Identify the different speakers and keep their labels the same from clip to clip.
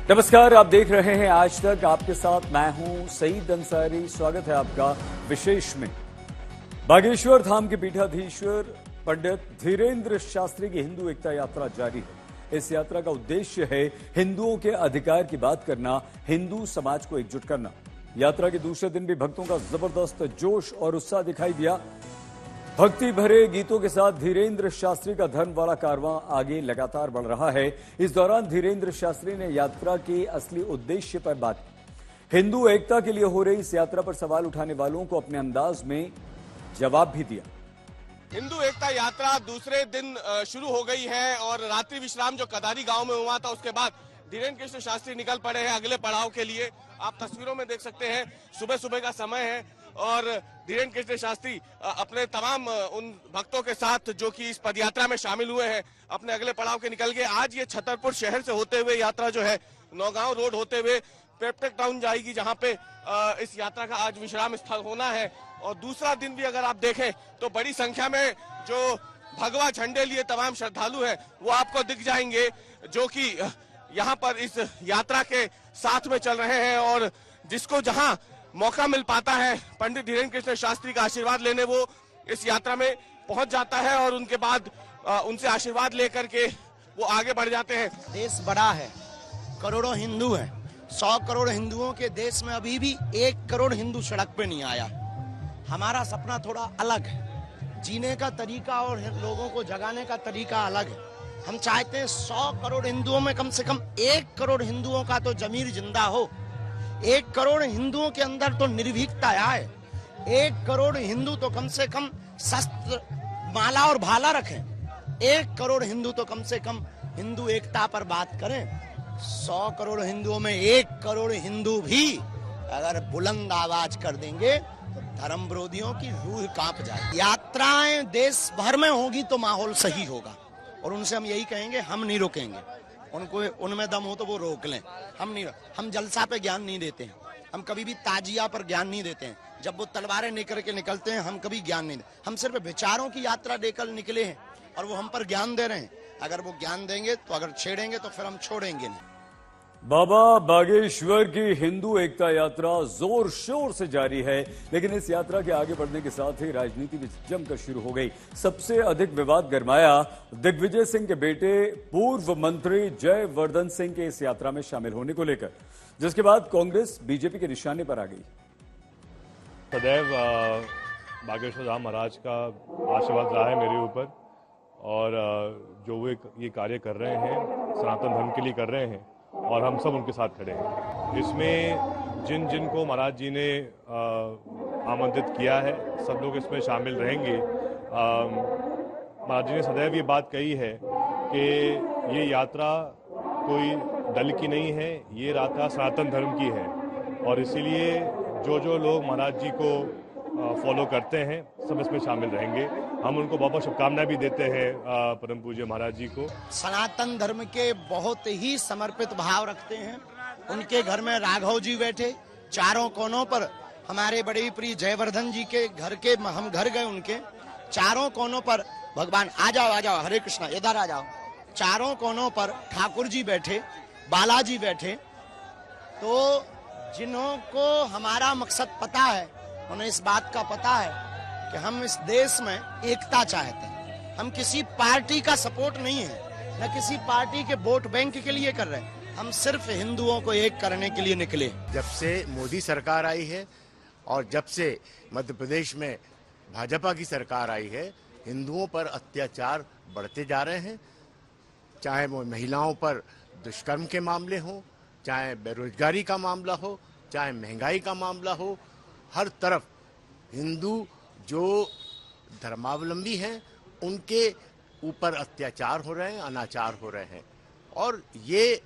Speaker 1: नमस्कार, आप देख रहे हैं आज तक। आपके साथ मैं हूं सईद अंसारी। स्वागत है आपका विशेष में। बागेश्वर धाम के पीठाधीश्वर पंडित धीरेन्द्र शास्त्री की हिंदू एकता यात्रा जारी है। इस यात्रा का उद्देश्य है हिंदुओं के अधिकार की बात करना, हिंदू समाज को एकजुट करना। यात्रा के दूसरे दिन भी भक्तों का जबरदस्त जोश और उत्साह दिखाई दिया। भक्ति भरे गीतों के साथ धीरेन्द्र शास्त्री का धर्मवाड़ा कारवां आगे लगातार बढ़ रहा है। इस दौरान धीरेन्द्र शास्त्री ने यात्रा के असली उद्देश्य पर बात की। हिंदू एकता के लिए हो रही इस यात्रा पर सवाल उठाने वालों को अपने अंदाज में जवाब भी दिया।
Speaker 2: हिंदू एकता यात्रा दूसरे दिन शुरू हो गई है और रात्रि विश्राम जो कदारी गांव में हुआ था, उसके बाद धीरेन्द्र कृष्ण शास्त्री निकल पड़े हैं अगले पड़ाव के लिए। आप तस्वीरों में देख सकते हैं, सुबह सुबह का समय है और धीरेन्द्र कृष्ण शास्त्री अपने तमाम उन भक्तों के साथ जो कि इस पदयात्रा में शामिल हुए हैं, अपने अगले पड़ाव के निकल गए। आज ये छतरपुर शहर से होते हुए यात्रा जो है नौगांव रोड होते हुए पेप्टेक टाउन जाएगी, जहां पे इस यात्रा का आज विश्राम स्थल होना है। और दूसरा दिन भी अगर आप देखें तो बड़ी संख्या में जो भगवा झंडे लिए तमाम श्रद्धालु हैं वो आपको दिख जाएंगे, जो कि यहाँ पर इस यात्रा के साथ में चल रहे हैं। और जिसको जहां मौका मिल पाता है पंडित धीरेन्द्र कृष्ण शास्त्री का आशीर्वाद लेने, वो इस यात्रा में पहुंच जाता है और उनके बाद उनसे आशीर्वाद लेकर के वो आगे बढ़ जाते हैं।
Speaker 3: देश बड़ा है, करोड़ों हिंदू हैं। 100 करोड़ हिंदुओं के देश में अभी भी 1 करोड़ हिंदू सड़क पे नहीं आया। हमारा सपना थोड़ा अलग है, जीने का तरीका और लोगों को जगाने का तरीका अलग है। हम चाहते हैं 100 करोड़ हिंदुओं में कम से कम 1 करोड़ हिंदुओं का तो जमीर जिंदा हो। 1 करोड़ हिंदुओं के अंदर तो निर्भीकता आए। 1 करोड़ हिंदू तो कम से कम शस्त्र, माला और भाला रखें। 1 करोड़ हिंदू तो कम से कम हिंदू एकता पर बात करें। 100 करोड़ हिंदुओं में 1 करोड़ हिंदू भी अगर बुलंद आवाज कर देंगे तो धर्म विरोधियों की रूह कांप जाए। यात्राएं देश भर में होगी तो माहौल सही होगा और उनसे हम यही कहेंगे, हम नहीं रोकेंगे। उनको उनमें दम हो तो वो रोक लें, हम जलसा पे ज्ञान नहीं देते हैं। हम कभी भी ताजिया पर ज्ञान नहीं देते हैं। जब वो तलवारें लेकर के निकलते हैं हम कभी ज्ञान नहीं देते। हम सिर्फ विचारों की यात्रा लेकर निकले हैं और वो हम पर ज्ञान दे रहे हैं। अगर वो ज्ञान देंगे तो अगर छेड़ेंगे तो फिर हम छोड़ेंगे नहीं।
Speaker 1: बाबा बागेश्वर की हिंदू एकता यात्रा जोर शोर से जारी है, लेकिन इस यात्रा के आगे बढ़ने के साथ ही राजनीति भी जमकर शुरू हो गई। सबसे अधिक विवाद गरमाया दिग्विजय सिंह के बेटे पूर्व मंत्री जयवर्धन सिंह के इस यात्रा में शामिल होने को लेकर, जिसके बाद कांग्रेस बीजेपी के निशाने पर आ गई।
Speaker 4: सदैव बागेश्वर धाम महाराज का आशीर्वाद रहा है मेरे ऊपर, और जो वो ये कार्य कर रहे हैं सनातन धर्म के लिए कर रहे हैं और हम सब उनके साथ खड़े हैं। इसमें जिन जिन को महाराज जी ने आमंत्रित किया है सब लोग इसमें शामिल रहेंगे। महाराज जी ने सदैव ये बात कही है कि ये यात्रा कोई दल की नहीं है, ये यात्रा सनातन धर्म की है और इसीलिए जो जो लोग महाराज जी को फॉलो करते हैं सब इसमें शामिल रहेंगे। हम उनको बहुत बहुत शुभकामनाएं भी देते हैं परम पूज्य महाराज जी को।
Speaker 3: सनातन धर्म के बहुत ही समर्पित भाव रखते हैं। उनके घर में राघव जी बैठे, चारों कोनों पर हमारे बड़े प्रिय जयवर्धन जी के घर के हम घर गए, उनके चारों कोनों पर भगवान आ जाओ हरे कृष्णा इधर आ जाओ। चारों कोनों पर ठाकुर जी बैठे, बालाजी बैठे। तो जिन्हों को हमारा मकसद पता है उन्हें इस बात का पता है कि हम इस देश में एकता चाहते हैं। हम किसी पार्टी का सपोर्ट नहीं है, न किसी पार्टी के वोट बैंक के लिए कर रहे हैं। हम सिर्फ हिंदुओं को एक करने के लिए निकले।
Speaker 5: जब से मोदी सरकार आई है और जब से मध्य प्रदेश में भाजपा की सरकार आई है, हिंदुओं पर अत्याचार बढ़ते जा रहे हैं। चाहे वो महिलाओं पर दुष्कर्म के मामले हो, चाहे बेरोजगारी का मामला हो, चाहे महंगाई का मामला हो, हर तरफ हिंदू जो धर्मावलंबी हैं उनके ऊपर अत्याचार हो रहे हैं, अनाचार हो रहे हैं। और ये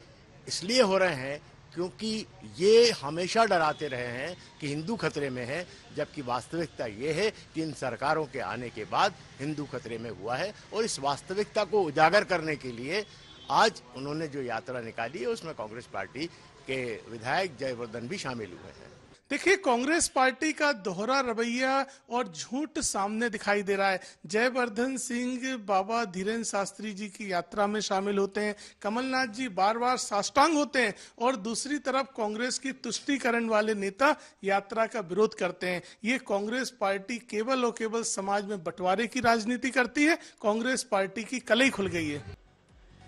Speaker 5: इसलिए हो रहे हैं क्योंकि ये हमेशा डराते रहे हैं कि हिंदू खतरे में है, जबकि वास्तविकता ये है कि इन सरकारों के आने के बाद हिंदू खतरे में हुआ है। और इस वास्तविकता को उजागर करने के लिए आज उन्होंने जो यात्रा निकाली है उसमें कांग्रेस पार्टी के विधायक जयवर्धन भी शामिल हुए हैं।
Speaker 6: देखिए, कांग्रेस पार्टी का दोहरा रवैया और झूठ सामने दिखाई दे रहा है। जयवर्धन सिंह बाबा धीरेन्द्र शास्त्री जी की यात्रा में शामिल होते हैं, कमलनाथ जी बार बार साष्टांग होते हैं, और दूसरी तरफ कांग्रेस की तुष्टीकरण वाले नेता यात्रा का विरोध करते हैं। ये कांग्रेस पार्टी केवल और केवल समाज में बंटवारे की राजनीति करती है। कांग्रेस पार्टी की कलई खुल गई है।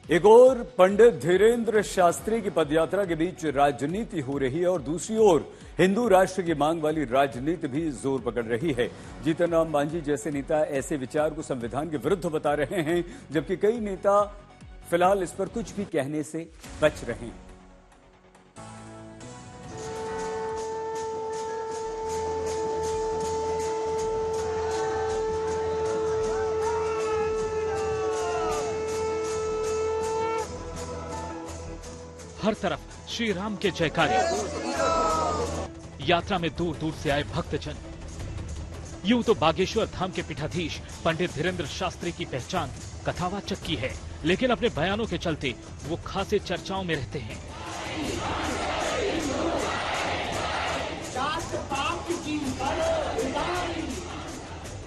Speaker 1: एक और पंडित धीरेन्द्र शास्त्री की पदयात्रा के बीच राजनीति हो रही है और दूसरी ओर हिंदू राष्ट्र की मांग वाली राजनीति भी जोर पकड़ रही है। जीतन राम मांझी जैसे नेता ऐसे विचार को संविधान के विरुद्ध बता रहे हैं, जबकि कई नेता फिलहाल इस पर कुछ भी कहने से बच रहे हैं।
Speaker 7: हर तरफ श्री राम के जयकारे, यात्रा में दूर दूर से आए भक्तजन। यूं तो बागेश्वर धाम के पीठाधीश पंडित धीरेन्द्र शास्त्री की पहचान कथावाचक की है, लेकिन अपने बयानों के चलते वो खासे चर्चाओं में रहते हैं।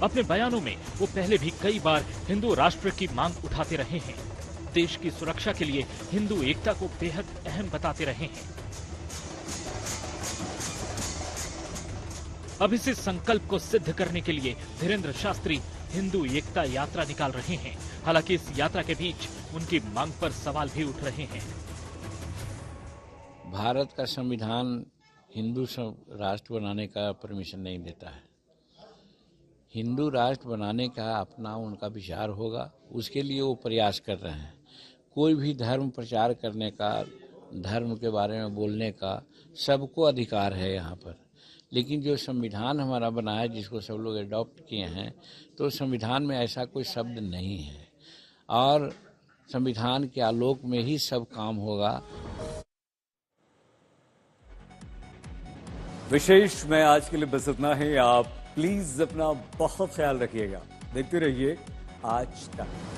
Speaker 7: अपने बयानों में वो पहले भी कई बार हिंदू राष्ट्र की मांग उठाते रहे हैं, देश की सुरक्षा के लिए हिंदू एकता को बेहद अहम बताते रहे हैं। अब इस संकल्प को सिद्ध करने के लिए धीरेन्द्र शास्त्री हिंदू एकता यात्रा निकाल रहे हैं। हालांकि इस यात्रा के बीच उनकी मांग पर सवाल भी उठ रहे हैं।
Speaker 8: भारत का संविधान हिंदू राष्ट्र बनाने का परमिशन नहीं देता है। हिंदू राष्ट्र बनाने का अपना उनका विचार होगा, उसके लिए वो प्रयास कर रहे हैं। कोई भी धर्म प्रचार करने का, धर्म के बारे में बोलने का सबको अधिकार है यहाँ पर, लेकिन जो संविधान हमारा बना है, जिसको सब लोग अडॉप्ट किए हैं, तो संविधान में ऐसा कोई शब्द नहीं है और संविधान के आलोक में ही सब काम होगा।
Speaker 1: विशेष में आज के लिए बस इतना है। आप प्लीज अपना बहुत ख्याल रखिएगा। देखते रहिए आज तक।